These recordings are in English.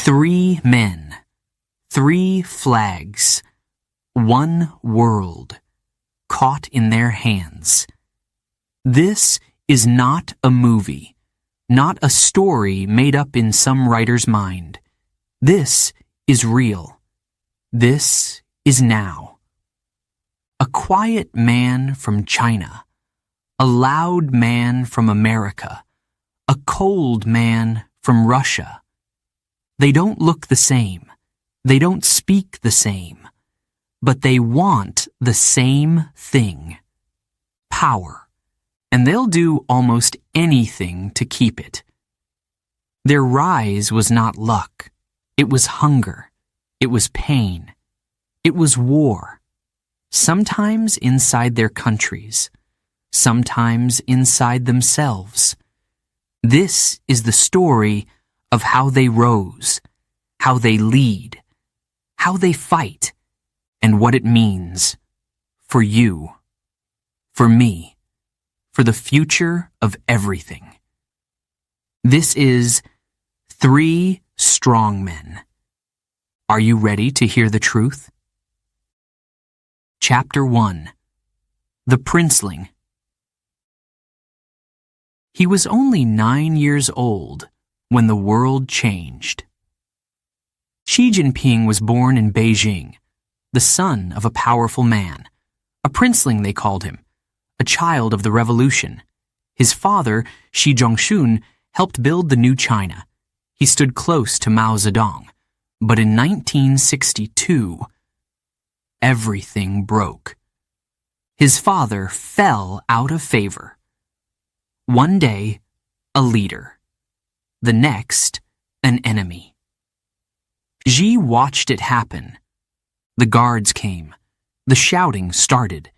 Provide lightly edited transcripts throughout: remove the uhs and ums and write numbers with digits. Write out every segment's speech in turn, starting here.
3 men, 3 flags, 1 world, caught in their hands. This is not a movie, not a story made up in some writer's mind. This is real. This is now. A quiet man from China, a loud man from America, a cold man from Russia. They don't look the same. They don't speak the same. But they want the same thing. Power. And they'll do almost anything to keep it. Their rise was not luck. It was hunger. It was pain. It was war. Sometimes inside their countries. Sometimes inside themselves. This is the story of how they rose, how they lead, how they fight, and what it means for you, for me, for the future of everything. This is 3 strong men. Are you ready to hear the truth? Chapter 1. The Princeling. He was only 9 years old when the world changed. Xi Jinping was born in Beijing, the son of a powerful man. A princeling, they called him, a child of the revolution. His father, Xi Zhongxun, helped build the new China. He stood close to Mao Zedong. But in 1962, everything broke. His father fell out of favor. One day, a leader. The next, an enemy. Xi watched it happen. The guards came. The shouting started.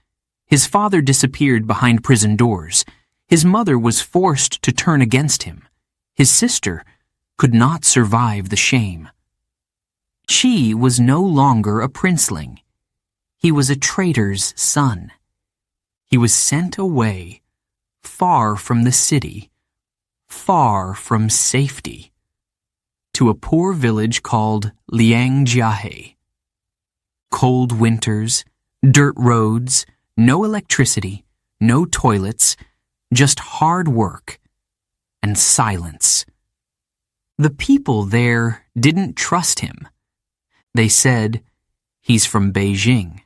His father disappeared behind prison doors. His mother was forced to turn against him. His sister could not survive the shame. Xi was no longer a princeling. He was a traitor's son. He was sent away, far from the city, far from safety, to a poor village called Liangjiahe. Cold winters, dirt roads, no electricity, no toilets, just hard work and silence. The people there didn't trust him. They said, "He's from Beijing.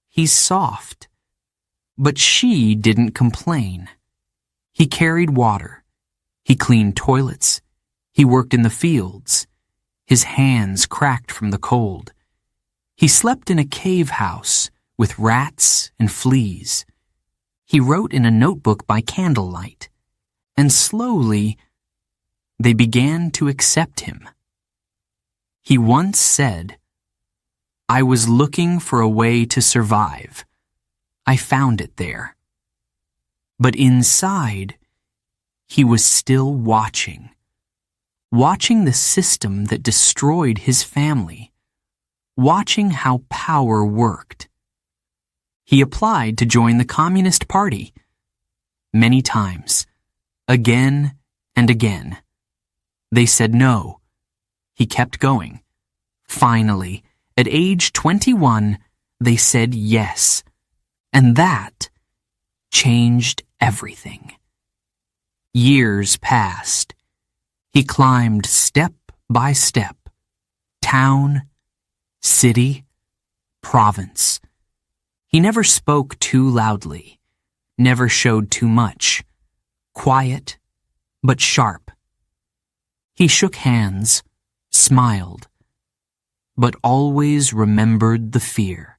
He's soft." But Xi didn't complain. He carried water. He cleaned toilets. He worked in the fields. His hands cracked from the cold. He slept in a cave house with rats and fleas. He wrote in a notebook by candlelight. And slowly, they began to accept him. He once said, "I was looking for a way to survive. I found it there." But inside, he was still watching the system that destroyed his family, watching how power worked. He applied to join the Communist Party many times, again and again. They said no. He kept going. Finally, at age 21, they said yes. And that changed everything. Years passed. He climbed step by step, town, city, province. He never spoke too loudly, never showed too much, quiet but sharp. He shook hands, smiled, but always remembered the fear.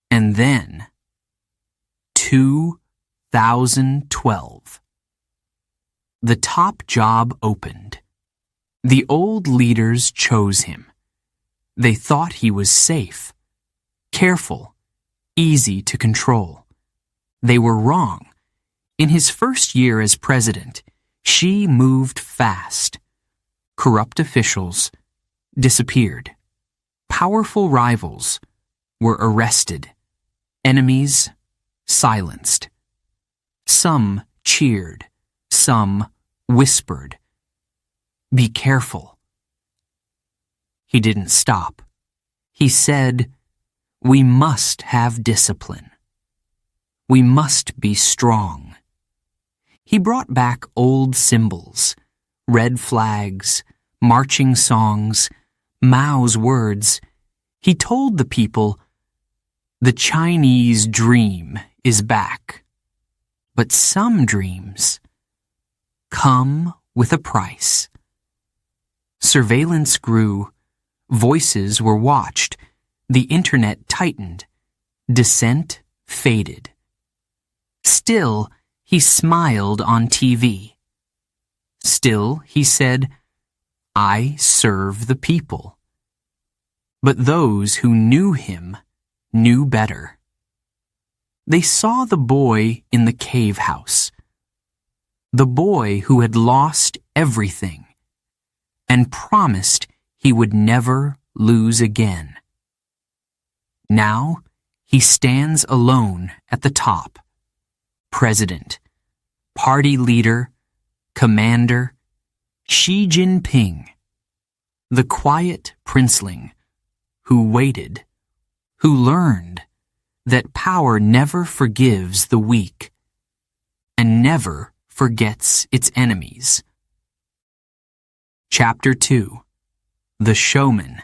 And then, 2012. The top job opened. The old leaders chose him. They thought he was safe, careful, easy to control. They were wrong. In his first year as president, Xi moved fast. Corrupt officials disappeared. Powerful rivals were arrested. Enemies silenced. Some cheered. Some whispered, "Be careful. he didn't stop. He said, "We must have discipline. We must be strong." He brought back old symbols, red flags, marching songs, Mao's words. He told the people, "The Chinese dream is back. But some dreams come with a price." Surveillance grew. Voices were watched. The internet tightened. Dissent faded. Still, he smiled on TV. Still, he said, "I serve the people." But those who knew him knew better. They saw the boy in the cave house, the boy who had lost everything and promised he would never lose again. Now he stands alone at the top, president, party leader, commander, Xi Jinping, the quiet princeling who waited, who learned that power never forgives the weak and never forgets its enemies. Chapter 2. The Showman.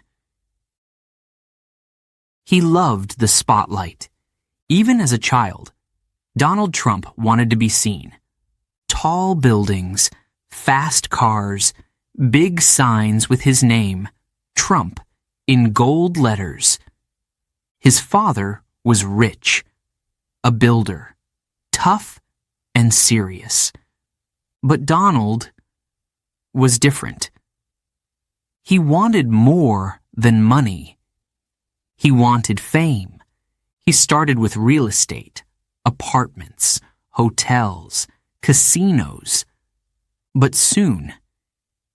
He loved the spotlight. Even as a child, Donald Trump wanted to be seen. Tall buildings, fast cars, big signs with his name, Trump, in gold letters. His father was rich, a builder, tough and serious. But Donald was different. He wanted more than money. He wanted fame. He started with real estate, apartments, hotels, casinos. But soon,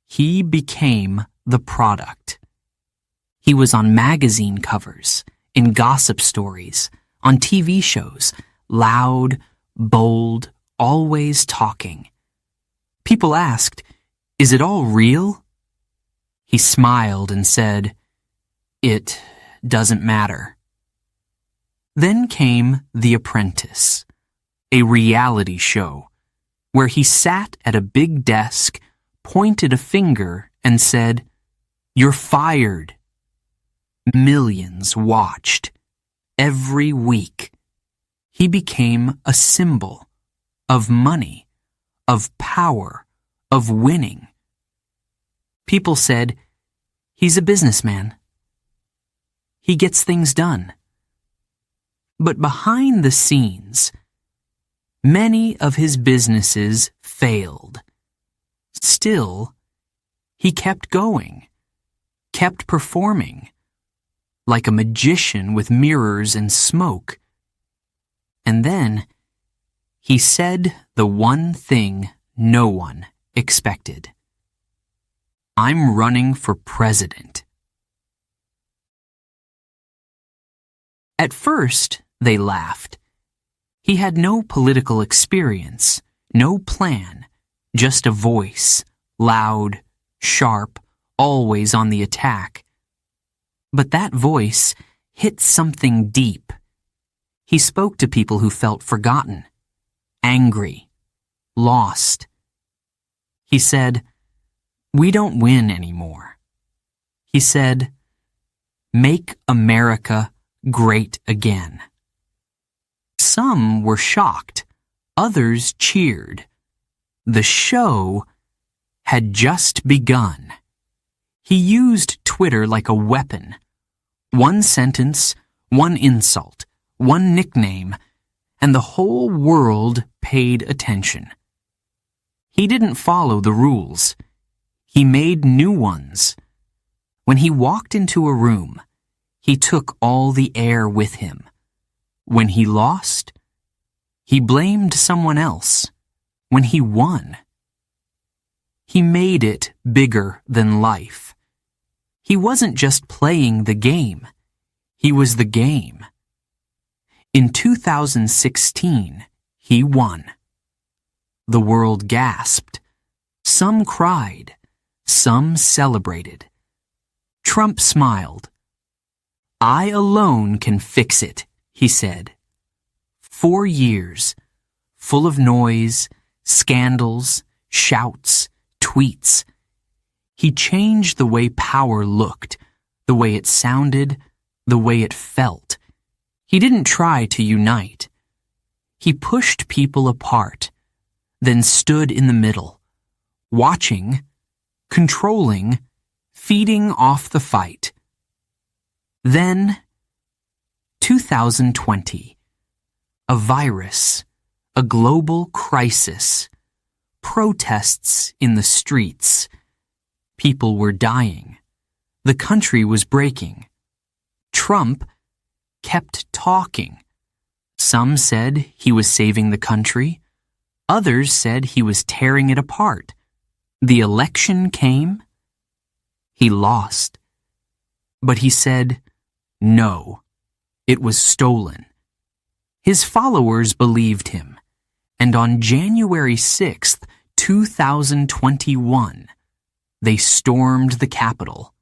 he became the product. He was on magazine covers, in gossip stories, on TV shows, loud, bold, always talking. People asked, "Is it all real?" He smiled and said, "It doesn't matter." Then came The Apprentice, a reality show, where he sat at a big desk, pointed a finger, and said, "You're fired." Millions watched. Every week, he became a symbol of money, of power, of winning. People said, "He's a businessman. He gets things done." But behind the scenes, many of his businesses failed. Still, he kept going, kept performing, like a magician with mirrors and smoke. And then, he said the one thing no one expected. "I'm running for president." At first, they laughed. He had no political experience, no plan, just a voice, loud, sharp, always on the attack. But that voice hit something deep. He spoke to people who felt forgotten, angry, lost. He said, "We don't win anymore." He said, "Make America great again." Some were shocked, others cheered. The show had just begun. He used Twitter like a weapon. One sentence, one insult, one nickname, and the whole world paid attention. He didn't follow the rules. He made new ones. When he walked into a room, he took all the air with him. When he lost, he blamed someone else. When he won, he made it bigger than life. He wasn't just playing the game. He was the game. In 2016, he won. The world gasped. Some cried. Some celebrated. Trump smiled. "I alone can fix it," he said. 4 years, full of noise, scandals, shouts, tweets. He changed the way power looked, the way it sounded, the way it felt. He didn't try to unite. He pushed people apart, then stood in the middle, watching, controlling, feeding off the fight. Then, 2020, a virus, a global crisis, protests in the streets. People were dying. The country was breaking. Trump kept talking. Some said he was saving the country. Others said he was tearing it apart. The election came. He lost. But he said, no, it was stolen. His followers believed him, and on January 6th, 2021, they stormed the Capitol.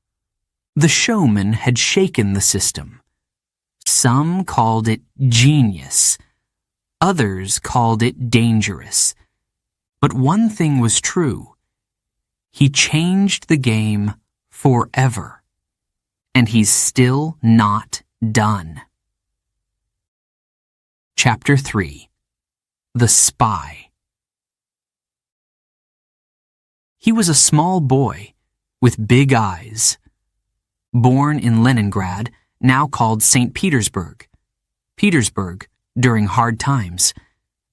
The showman had shaken the system. Some called it genius. Others called it dangerous. But one thing was true. He changed the game forever. And he's still not done. Chapter 3. The Spy. He was a small boy with big eyes. Born in Leningrad, now called St. Petersburg. Petersburg, during hard times.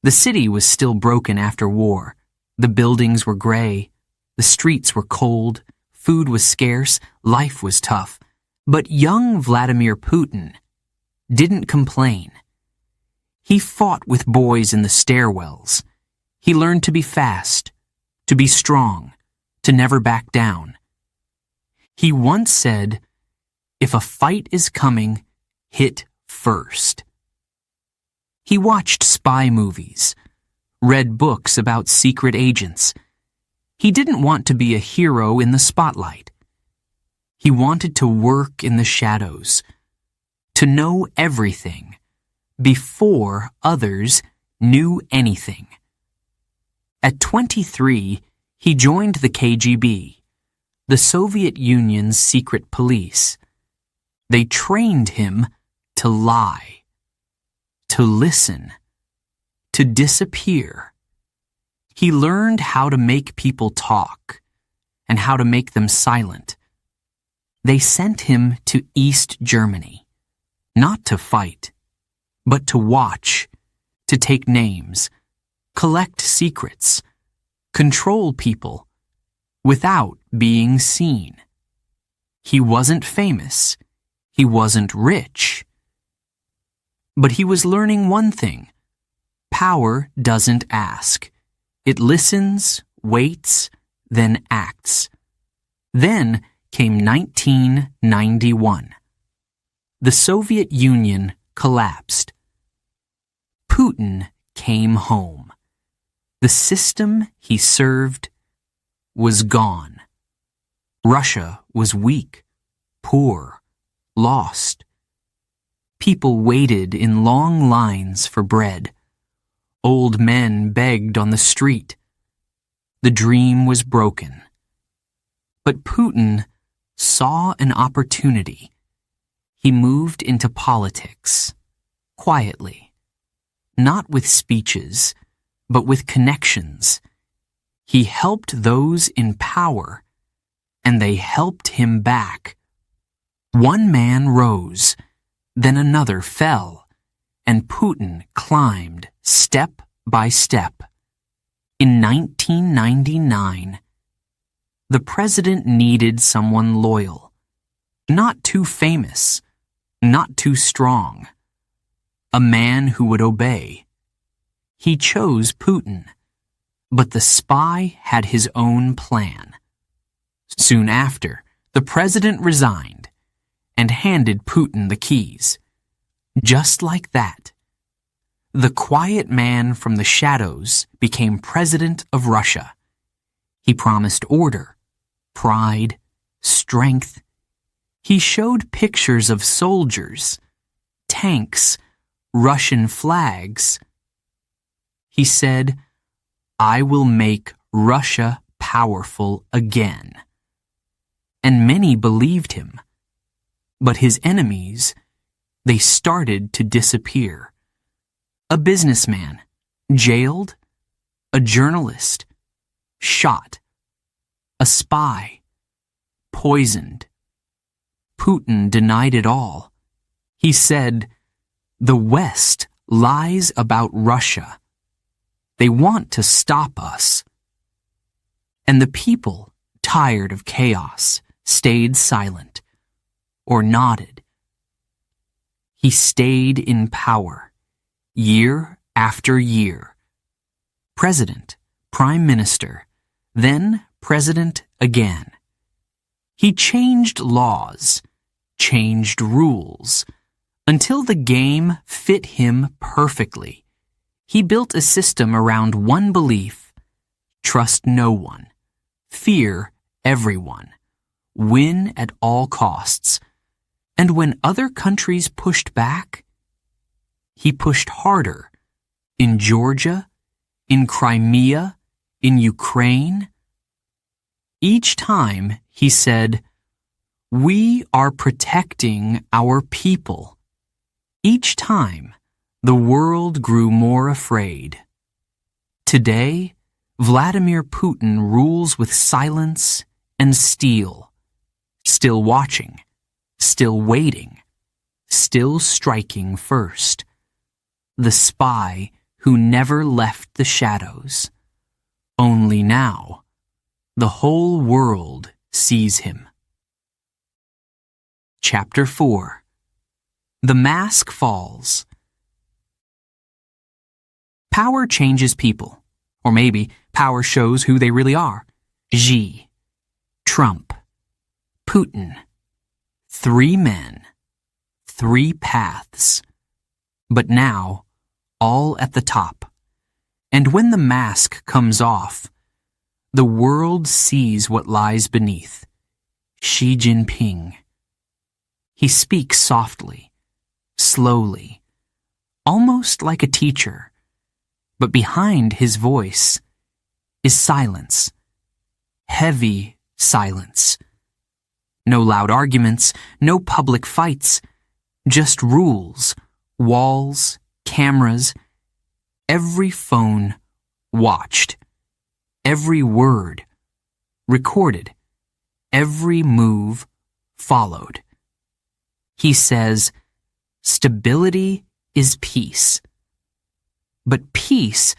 The city was still broken after war. The buildings were gray. The streets were cold. Food was scarce. Life was tough. But young Vladimir Putin didn't complain. He fought with boys in the stairwells. He learned to be fast, to be strong, to never back down. He once said, "If a fight is coming, hit first." He watched spy movies, read books about secret agents. He didn't want to be a hero in the spotlight. He wanted to work in the shadows, to know everything before others knew anything. At 23, he joined the KGB, the Soviet Union's secret police. They trained him to lie, to listen, to disappear. He learned how to make people talk and how to make them silent. They sent him to East Germany, not to fight, but to watch, to take names, collect secrets, control people, without being seen. He wasn't famous. He wasn't rich. But he was learning one thing. Power doesn't ask. It listens, waits, then acts. Then came 1991. The Soviet Union collapsed. Putin came home. The system he served was gone. Russia was weak, poor, lost. People waited in long lines for bread. Old men begged on the street. The dream was broken. But Putin saw an opportunity. He moved into politics, quietly, not with speeches, but with connections. He helped those in power, and they helped him back. One man rose, then another fell, and Putin climbed step by step. In 1999, the president needed someone loyal, not too famous, not too strong, a man who would obey. He chose Putin, but the spy had his own plan. Soon after, the president resigned and handed Putin the keys. Just like that, the quiet man from the shadows became president of Russia. He promised order, pride, strength. He showed pictures of soldiers, tanks, Russian flags. He said, "I will make Russia powerful again." And many believed him. But his enemies, they started to disappear. A businessman, jailed. A journalist, shot. A spy, poisoned. Putin denied it all. He said, "The West lies about Russia. They want to stop us." And the people, tired of chaos, stayed silent or nodded. He stayed in power, year after year. President, Prime Minister, then President again. He changed laws, changed rules, until the game fit him perfectly. He built a system around one belief: trust no one, fear everyone, win at all costs. And when other countries pushed back, he pushed harder in Georgia, in Crimea, in Ukraine. Each time he said, "We are protecting our people." Each time the world grew more afraid. Today, Vladimir Putin rules with silence and steel, still watching, still waiting, still striking first. The spy who never left the shadows. Only now, the whole world sees him. Chapter 4. The Mask Falls. Power changes people, or maybe power shows who they really are. Xi, Trump, Putin. 3 men, 3 paths. But now, all at the top. And when the mask comes off, the world sees what lies beneath. Xi Jinping. He speaks softly, slowly, almost like a teacher. But behind his voice is silence. Heavy silence. No loud arguments, no public fights, just rules, walls, cameras. Every phone watched, every word recorded, every move followed. He says, "Stability is peace." But peace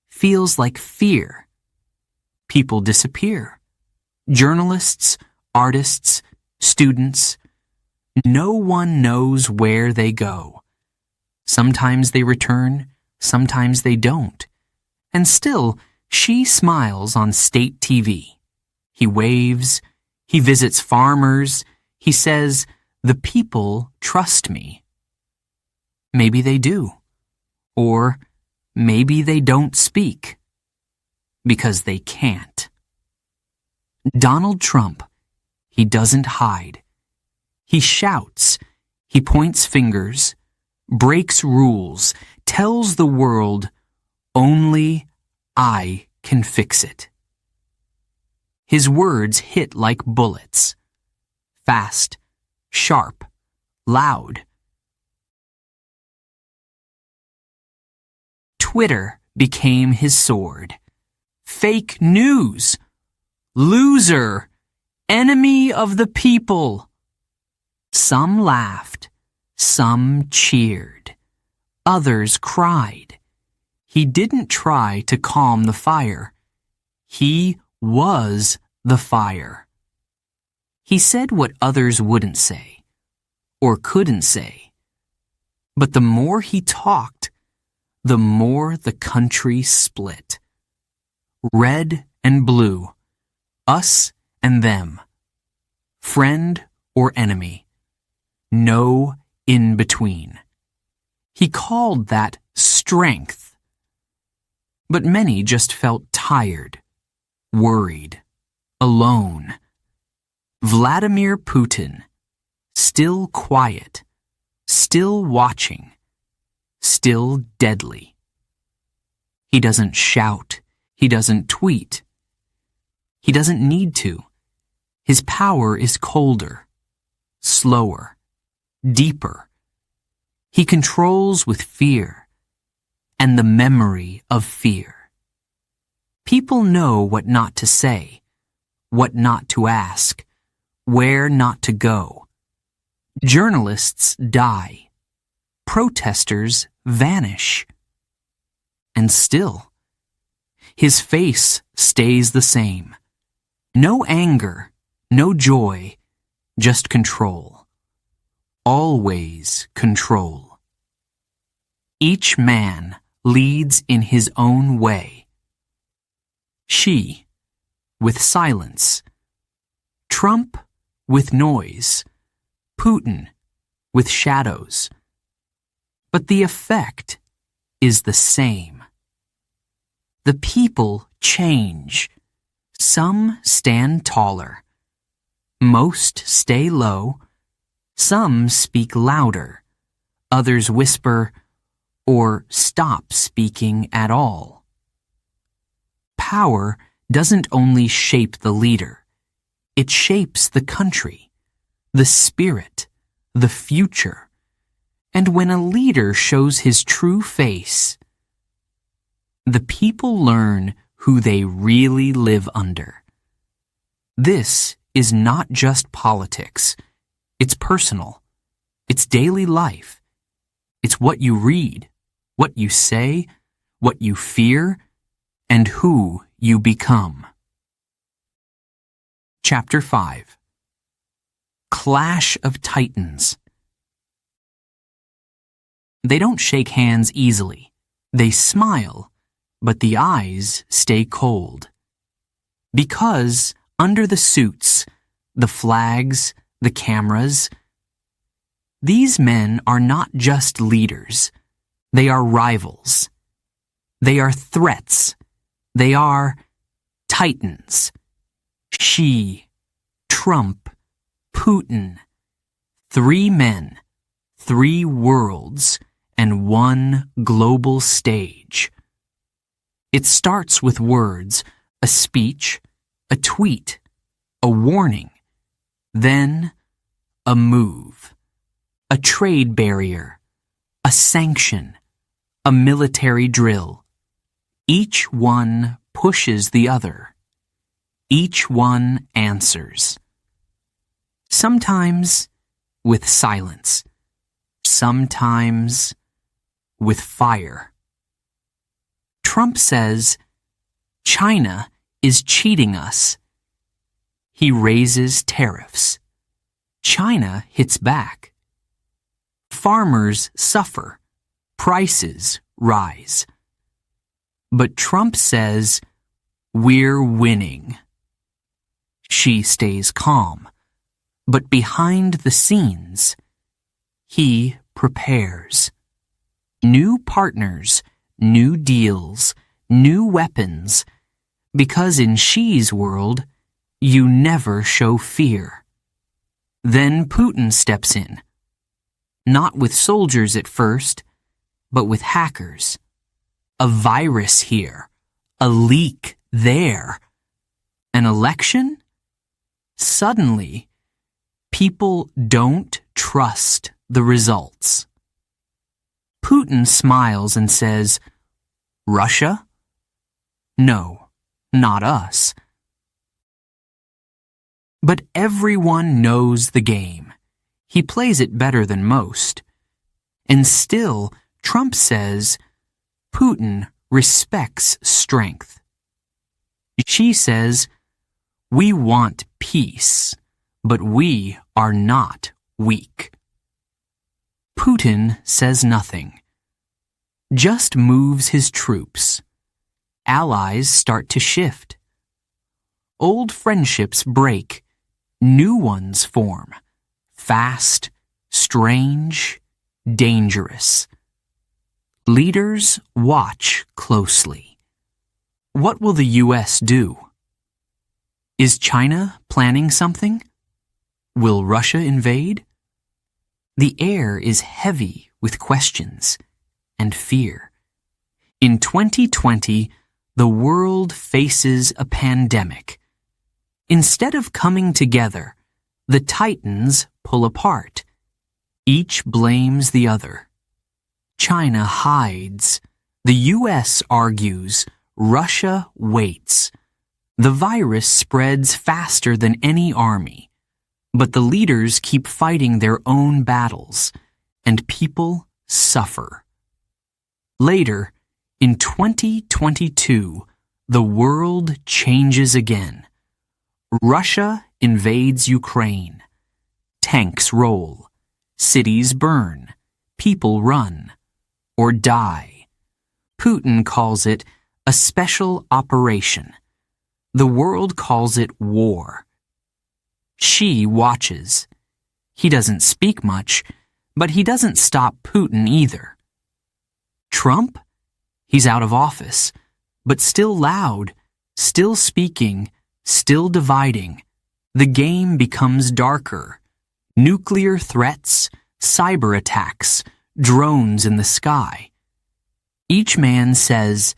feels like fear. People disappear. Journalists, artists, students. No one knows where they go. Sometimes they return, sometimes they don't. And still, Xi smiles on state TV. He waves, he visits farmers, he says, "The people trust me." Maybe they do. Or maybe they don't speak. Because they can't. Donald Trump, he doesn't hide. He shouts, he points fingers, breaks rules, tells the world, "Only I can fix it." His words hit like bullets. Fast, sharp, loud. Twitter became his sword. Fake news. Loser. Enemy of the people. Some laughed. Some cheered. Others cried. He didn't try to calm the fire. He was the fire. He said what others wouldn't say, or couldn't say. But the more he talked, the more the country split. Red and blue, us and them, friend or enemy, no in between. He called that strength. But many just felt tired, worried, alone. Vladimir Putin, still quiet, still watching, still deadly. He doesn't shout. He doesn't tweet. He doesn't need to. His power is colder, slower, deeper. He controls with fear and the memory of fear. People know what not to say, what not to ask, where not to go. Journalists die. Protesters vanish. And still, his face stays the same. No anger, no joy, just control. Always control. Each man leads in his own way. Xi, with silence. Trump, with noise. Putin, with shadows. But the effect is the same. The people change. Some stand taller. Most stay low. Some speak louder. Others whisper or stop speaking at all. Power doesn't only shape the leader. It shapes the country, the spirit, the future. And when a leader shows his true face, the people learn who they really live under. This is not just politics. It's personal. It's daily life. It's what you read, what you say, what you fear, and who you become. Chapter 5. Clash of Titans. They don't shake hands easily. They smile, but the eyes stay cold. Because under the suits, the flags, the cameras, these men are not just leaders. They are rivals. They are threats. They are titans. Xi, Trump, Putin. 3 men, 3 worlds, and 1 global stage. It starts with words, a speech, a tweet, a warning, then a move, a trade barrier, a sanction, a military drill. Each one pushes the other. Each one answers. Sometimes with silence, sometimes with fire. Trump says, China is cheating us. He raises tariffs. China hits back. Farmers suffer. Prices rise. But Trump says, we're winning. Xi stays calm. But behind the scenes, he prepares. New partners, new deals, new weapons, because in Xi's world, you never show fear. Then Putin steps in. Not with soldiers at first, but with hackers. A virus here, a leak there. An election? Suddenly, people don't trust the results. Putin smiles and says, Russia? No, not us. But everyone knows the game. He plays it better than most. And still, Trump says, Putin respects strength. Xi says, we want peace, but we are not weak. Putin says nothing, just moves his troops. Allies start to shift. Old friendships break, new ones form, fast, strange, dangerous. Leaders watch closely. What will the U.S. do? Is China planning something? Will Russia invade? The air is heavy with questions and fear. In 2020, the world faces a pandemic. Instead of coming together, the titans pull apart. Each blames the other. China hides. The U.S. argues. Russia waits. The virus spreads faster than any army. But the leaders keep fighting their own battles, and people suffer. Later, in 2022, the world changes again. Russia invades Ukraine. Tanks roll. Cities burn. People run. Or die. Putin calls it a special operation. The world calls it war. Xi watches. He doesn't speak much, but he doesn't stop Putin either. Trump? He's out of office, but still loud, still speaking, still dividing. The game becomes darker. Nuclear threats, cyber attacks, drones in the sky. Each man says,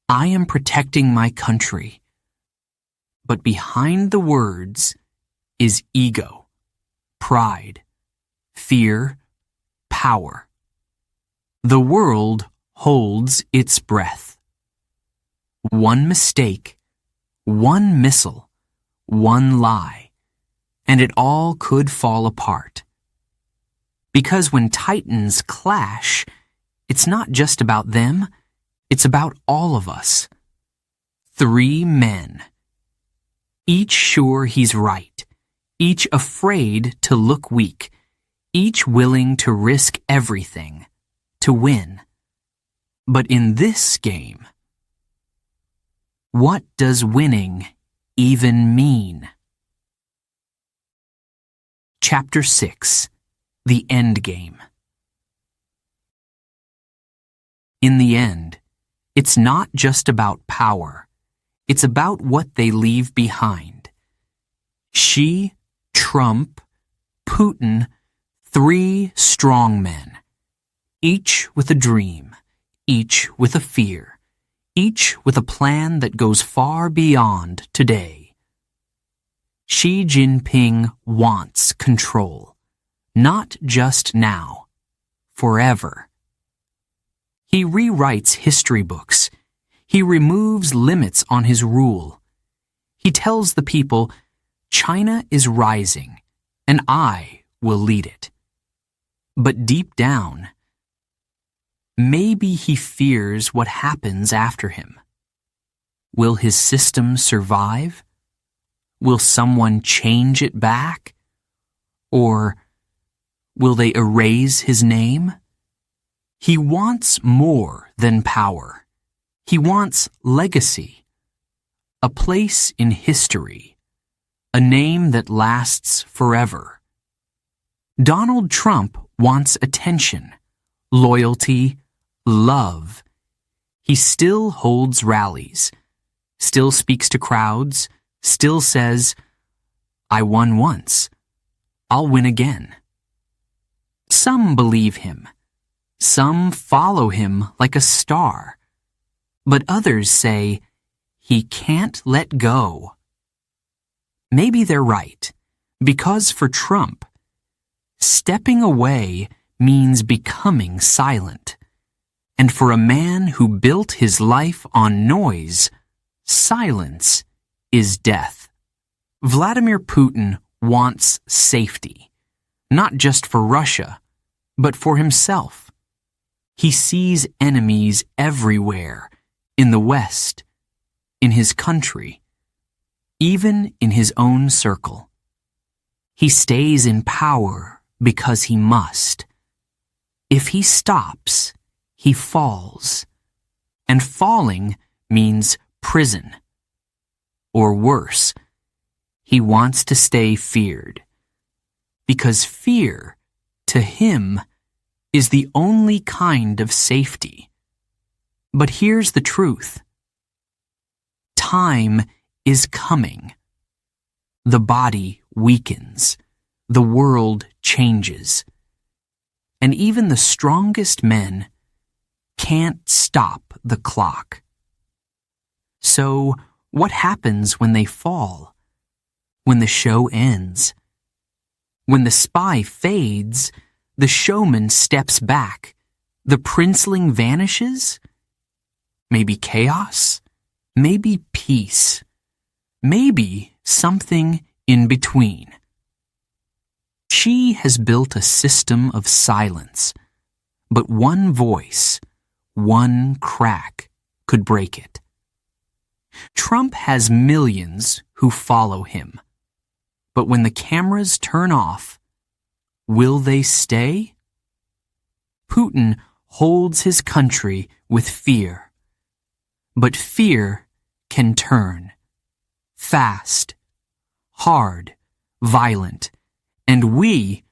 "I am protecting my country." But behind the words is ego, pride, fear, power. The world holds its breath. One mistake, one missile, one lie, and it all could fall apart. Because when titans clash, it's not just about them, it's about all of us. 3 men. Each sure he's right, each afraid to look weak, each willing to risk everything to win. But in this game, what does winning even mean? Chapter 6. The End Game. In the end, it's not just about power. It's about what they leave behind. Xi, Trump, Putin, 3 strong men, each with a dream, each with a fear, each with a plan that goes far beyond today. Xi Jinping wants control, not just now, forever. He rewrites history books. He removes limits on his rule. He tells the people, China is rising, and I will lead it. But deep down, maybe he fears what happens after him. Will his system survive? Will someone change it back? Or will they erase his name? He wants more than power. He wants legacy, a place in history, a name that lasts forever. Donald Trump wants attention, loyalty, love. He still holds rallies, still speaks to crowds, still says, "I won once. I'll win again." Some believe him. Some follow him like a star. But others say, he can't let go. Maybe they're right, because for Trump, stepping away means becoming silent. And for a man who built his life on noise, silence is death. Vladimir Putin wants safety, not just for Russia, but for himself. He sees enemies everywhere, in the West, in his country, even in his own circle. He stays in power because he must. If he stops, he falls. And falling means prison. Or worse, he wants to stay feared. Because fear, to him, is the only kind of safety. But here's the truth. Time is coming. The body weakens. the world changes. And even the strongest men can't stop the clock. So, what happens when they fall? When the show ends? When the spy fades, the showman steps back, the princeling vanishes? Maybe chaos? Maybe peace? Maybe something in between. She has built a system of silence, but one voice, one crack could break it. Trump has millions who follow him, but when the cameras turn off, will they stay? Putin holds his country with fear, but fear can turn. Fast, hard, violent, and we,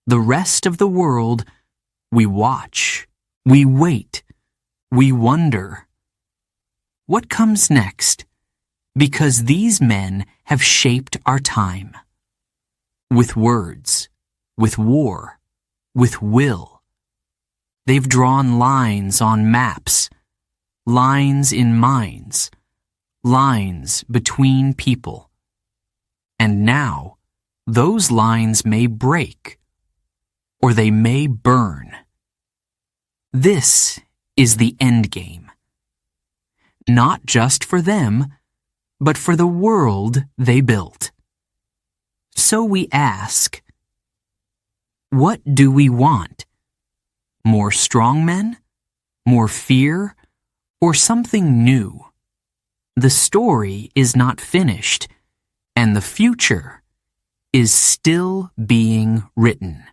the rest of the world, we watch, we wait, we wonder. What comes next? Because these men have shaped our time. With words, with war, with will. They've drawn lines on maps, lines in minds, lines between people. And now, those lines may break, or they may burn. This is the end game. Not just for them, but for the world they built. So we ask, what do we want? More strong men? More fear? Or something new? The story is not finished, and the future is still being written.